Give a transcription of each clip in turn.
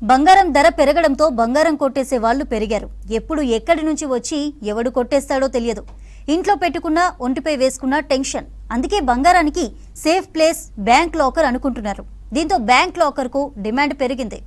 బంగారం ధర పెరగడంతో బంగారం కొట్టేసే వాళ్లు పెరిగారు. ఎప్పుడు ఎక్కడి నుంచి వచ్చి ఎవడు కొట్టేస్తాడో తెలియదు. ఇంట్లో పెట్టుకున్నా ఒంటిపై వేసుకున్నా టెన్షన్. అందుకే బంగారానికి సేఫ్ ప్లేస్ బ్యాంక్ లాకర్ అనుకుంటున్నారు. దీంతో బ్యాంక్ లాకర్ కు డిమాండ్ పెరిగింది.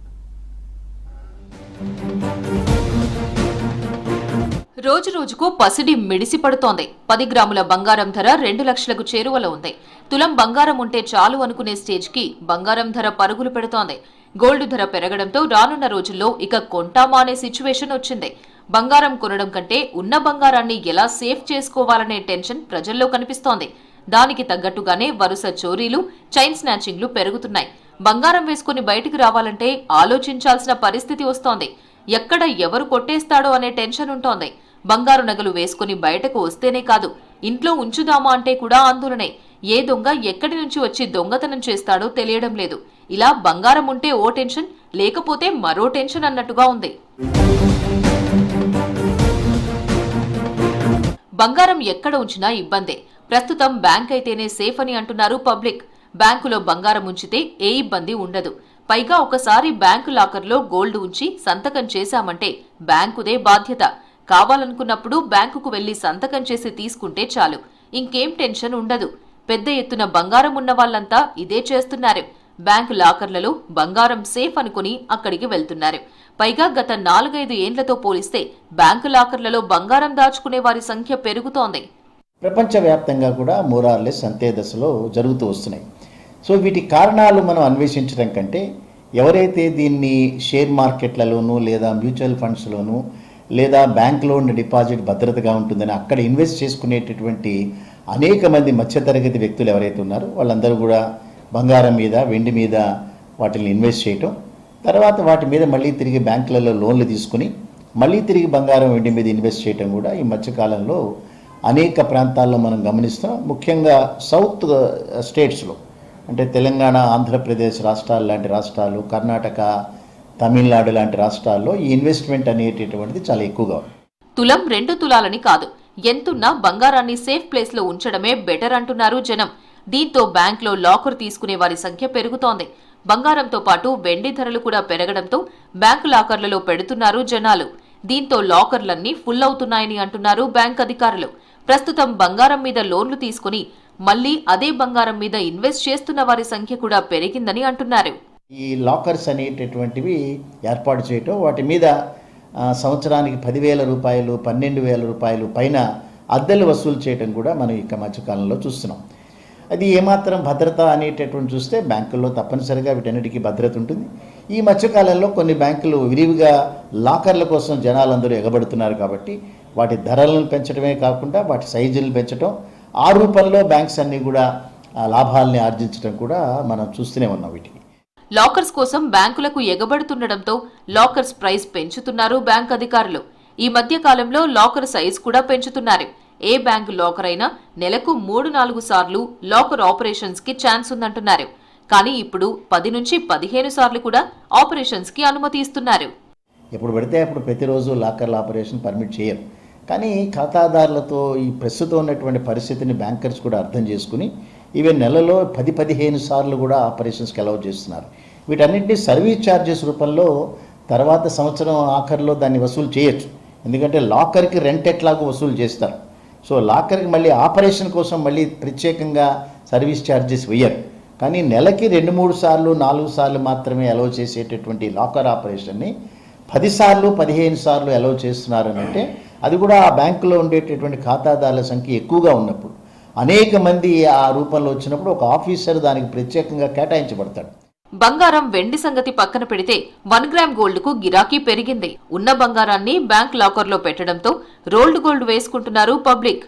రోజు రోజుకు పసిడి మిడిసి పడుతోంది. 10 గ్రాముల బంగారం ధర 2 లక్షలకు చేరువలో ఉంది. తులం బంగారం ఉంటే చాలు అనుకునే స్టేజ్ కి బంగారం ధర పరుగులు పెడుతోంది. గోల్డ్ ధర పెరగడంతో రానున్న రోజుల్లో ఇక కొంటామా అనే సిచ్యువేషన్ వచ్చింది. బంగారం కొనడం కంటే ఉన్న బంగారాన్ని ఎలా సేఫ్ చేసుకోవాలనే టెన్షన్ ప్రజల్లో కనిపిస్తోంది. దానికి తగ్గట్టుగానే వరుస చోరీలు, చైన్ స్నాచింగ్లు పెరుగుతున్నాయి. బంగారం వేసుకుని బయటికి రావాలంటే ఆలోచించాల్సిన పరిస్థితి వస్తోంది. ఎక్కడ ఎవరు కొట్టేస్తాడో అనే టెన్షన్ ఉంటోంది. బంగారు నగలు వేసుకుని బయటకు వస్తేనే కాదు, ఇంట్లో ఉంచుదామా అంటే కూడా ఆందోళనే. ఏ దొంగ ఎక్కడి నుంచి వచ్చి దొంగతనం చేస్తాడో తెలియడం లేదు. ఇలా బంగారం ఉంటే ఓ టెన్షన్, లేకపోతే మరో టెన్షన్ అన్నట్టుగా ఉంది. బంగారం ఎక్కడ ఉంచినా ఇబ్బందే. ప్రస్తుతం బ్యాంక్ అయితేనే సేఫ్ అని అంటున్నారు పబ్లిక్. బ్యాంకులో బంగారం ఉంచితే ఏ ఇబ్బంది ఉండదు. పైగా ఒకసారి బ్యాంకు లాకర్లో గోల్డ్ ఉంచి సంతకం చేశామంటే బ్యాంకుదే బాధ్యత. కావాలనుకున్నప్పుడు బ్యాంకుకు వెళ్లి సంతకం చేసి తీసుకుంటే చాలు, ఇంకేం టెన్షన్ ఉండదు. పెద్ద ఎత్తున బంగారం ఉన్న వాళ్లంతా ఇదే చేస్తున్నారు. బ్యాంకు లాకర్లలో బంగారం సేఫ్ అనుకుని అక్కడికి వెళ్తున్నారు. పైగా గత 4-5 ఏండ్లతో పోలిస్తే బ్యాంకు లాకర్లలో బంగారం దాచుకునే వారి సంఖ్య పెరుగుతోంది. ప్రపంచవ్యాప్తంగా కూడా మోరార్లెస్ అంతే దశలో జరుగుతూ వస్తున్నాయి. సో వీటి కారణాలు మనం అన్వేషించడం కంటే ఎవరైతే దీన్ని షేర్ మార్కెట్లలోనూ లేదా మ్యూచువల్ ఫండ్స్లోనూ లేదా బ్యాంకులో ఉన్న డిపాజిట్ భద్రతగా ఉంటుందని అక్కడ ఇన్వెస్ట్ చేసుకునేటటువంటి అనేక మంది మధ్యతరగతి వ్యక్తులు ఎవరైతే ఉన్నారో వాళ్ళందరూ కూడా బంగారం మీద, వెండి మీద వాటిని ఇన్వెస్ట్ చేయటం, తర్వాత వాటి మీద మళ్ళీ తిరిగి బ్యాంకులలో లోన్లు తీసుకుని మళ్ళీ తిరిగి బంగారం, వెండి మీద ఇన్వెస్ట్ చేయటం కూడా ఈ మధ్యకాలంలో అనేక ప్రాంతాల్లో మనం గమనిస్తాం. ముఖ్యంగా సౌత్ స్టేట్స్లో అంటే తెలంగాణ, ఆంధ్రప్రదేశ్ రాష్ట్రాలు లాంటి రాష్ట్రాలు, కర్ణాటక, తమిళనాడు లాంటి రాష్ట్రాల్లో ఈ ఇన్వెస్ట్మెంట్ అనేటటువంటిది చాలా ఎక్కువగా ఉంది. తులం 2 తులాలని కాదు, ఎంతున్నా బంగారాన్ని సేఫ్ ప్లేస్ లో ఉంచడమే బెటర్ అంటున్నారు జనం. దీంతో బ్యాంక్లో లాకర్ తీసుకునే వారి సంఖ్య పెరుగుతోంది. బంగారంతో పాటు వెండి ధరలు కూడా పెరగడంతో బ్యాంకు లాకర్లలో పెడుతున్నారు జనాలు. దీంతో లాకర్లన్నీ ఫుల్ అవుతున్నాయని అంటున్నారు బ్యాంక్ అధికారులు. ప్రస్తుతం బంగారం మీద లోన్లు తీసుకుని మళ్లీ అదే బంగారం మీద ఇన్వెస్ట్ చేస్తున్న వారి సంఖ్య కూడా పెరిగిందని అంటున్నారు. ఈ లాకర్స్ అనేటటువంటివి ఏర్పాటు చేయటం, వాటి మీద సంవత్సరానికి 10,000 రూపాయలు, 12,000 రూపాయలు పైన అద్దెలు వసూలు చేయడం కూడా మనం ఇక మధ్యకాలంలో చూస్తున్నాం. అది ఏమాత్రం భద్రత అనేటటువంటి చూస్తే బ్యాంకుల్లో తప్పనిసరిగా వీటన్నిటికీ భద్రత ఉంటుంది. ఈ మధ్యకాలంలో కొన్ని బ్యాంకులు విరివిగా లాకర్ల కోసం జనాలందరూ ఎగబడుతున్నారు కాబట్టి వాటి ధరలను పెంచడమే కాకుండా వాటి సైజులను పెంచడం, ఆ రూపంలో బ్యాంక్స్ అన్నీ కూడా లాభాలని ఆర్జించడం కూడా మనం చూస్తూనే ఉన్నాం. వీటికి లాకర్స్ కోసం బ్యాంకులకు ఎగబడుతుండటంతో లాకర్స్ ప్రైస్ పెంచుతున్నారు బ్యాంక్ అధికారులు. ఈ మధ్య కాలంలో లాకర్ సైజ్ కూడా పెంచుతున్నారు. ఏ బ్యాంకు లాకర్ అయినా నెలకు 3-4 సార్లు లాకర్ ఆపరేషన్స్ కి ఛాన్స్ ఉందంటున్నారు. కానీ ఇప్పుడు 10 నుంచి 15 సార్లు కూడా ఆపరేషన్స్ కి అనుమతి ఇస్తున్నారు. ఎప్పుడు పడితే అప్పుడు ప్రతిరోజు లాకర్ల ఆపరేషన్ పర్మిట్ చేయరు. కానీ ఖాతాదారులతో ఈ ప్రస్తుతం ఉన్నటువంటి పరిస్థితిని బ్యాంకర్స్ కూడా అర్థం చేసుకుని ఈవెన్ నెలలో 10-15 సార్లు కూడా ఆపరేషన్స్కి అలౌ చేస్తున్నారు. వీటన్నింటినీ సర్వీస్ ఛార్జెస్ రూపంలో తర్వాత సంవత్సరం ఆఖరిలో దాన్ని వసూలు చేయొచ్చు. ఎందుకంటే లాకర్కి రెంట్ ఎట్లాగో వసూలు చేస్తారు. సో లాకర్కి మళ్ళీ ఆపరేషన్ కోసం మళ్ళీ ప్రత్యేకంగా సర్వీస్ ఛార్జెస్ వేయరు. కానీ నెలకి 2-3 సార్లు, 4 సార్లు మాత్రమే అలౌ చేసేటటువంటి లాకర్ ఆపరేషన్ని 10 సార్లు, 15 సార్లు అలౌ చేస్తున్నారని అంటే అది కూడా ఆ బ్యాంకులో ఉండేటటువంటి ఖాతాదారుల సంఖ్య ఎక్కువగా ఉన్నప్పుడు, అనేక మంది ఆ రూపంలో వచ్చినప్పుడు ఒక ఆఫీసర్ దానికి ప్రత్యేకంగా కేటాయించబడతాడు. బంగారం, వెండి సంగతి పక్కన పెడితే 1 గ్రామ్ గోల్డ్ కు గిరాకీ పెరిగింది. ఉన్న బంగారాన్ని బ్యాంక్ లాకర్లో పెట్టడంతో రోల్డ్ గోల్డ్ వేసుకుంటున్నారు పబ్లిక్.